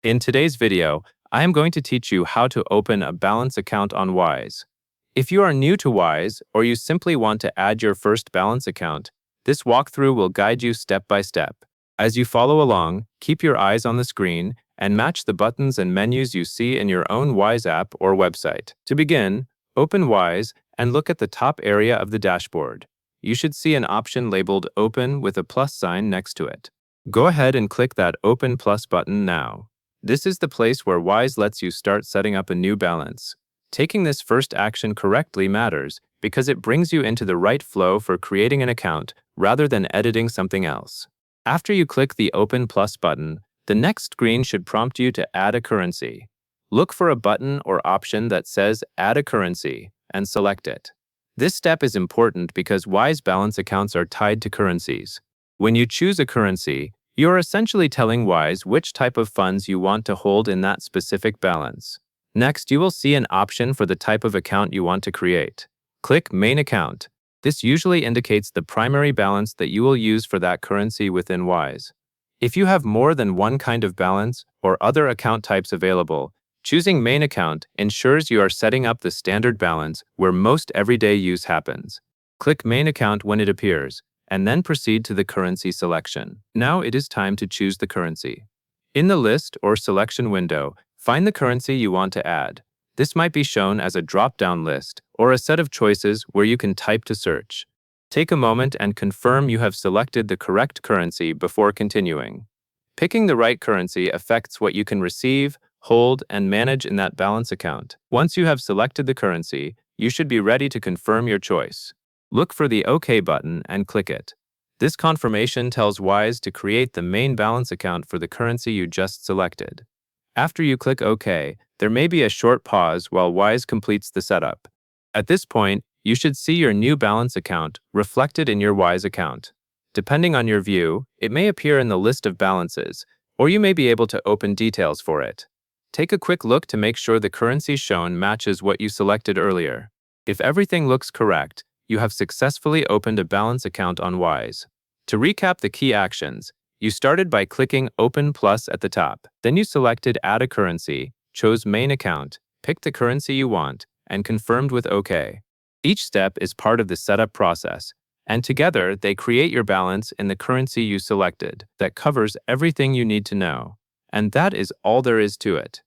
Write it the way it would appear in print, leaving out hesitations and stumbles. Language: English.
In today's video, I am going to teach you how to open a balance account on Wise. If you are new to Wise or you simply want to add your first balance account, this walkthrough will guide you step by step. As you follow along, keep your eyes on the screen and match the buttons and menus you see in your own Wise app or website. To begin, open Wise and look at the top area of the dashboard. You should see an option labeled Open with a plus sign next to it. Go ahead and click that Open Plus button now. This is the place where Wise lets you start setting up a new balance. Taking this first action correctly matters because it brings you into the right flow for creating an account rather than editing something else. After you click the Open Plus button, the next screen should prompt you to add a currency. Look for a button or option that says Add a currency and select it. This step is important because Wise balance accounts are tied to currencies. When you choose a currency, you are essentially telling Wise which type of funds you want to hold in that specific balance. Next, you will see an option for the type of account you want to create. Click Main Account. This usually indicates the primary balance that you will use for that currency within Wise. If you have more than one kind of balance or other account types available, choosing Main Account ensures you are setting up the standard balance where most everyday use happens. Click Main Account when it appears, and then proceed to the currency selection. Now it is time to choose the currency. In the list or selection window, find the currency you want to add. This might be shown as a drop-down list or a set of choices where you can type to search. Take a moment and confirm you have selected the correct currency before continuing. Picking the right currency affects what you can receive, hold, and manage in that balance account. Once you have selected the currency, you should be ready to confirm your choice. Look for the OK button and click it. This confirmation tells Wise to create the main balance account for the currency you just selected. After you click OK, there may be a short pause while Wise completes the setup. At this point, you should see your new balance account reflected in your Wise account. Depending on your view, it may appear in the list of balances, or you may be able to open details for it. Take a quick look to make sure the currency shown matches what you selected earlier. If everything looks correct, you have successfully opened a balance account on Wise. To recap the key actions, you started by clicking Open Plus at the top. Then you selected Add a Currency, chose Main Account, picked the currency you want, and confirmed with OK. Each step is part of the setup process, and together they create your balance in the currency you selected that covers everything you need to know. And that is all there is to it.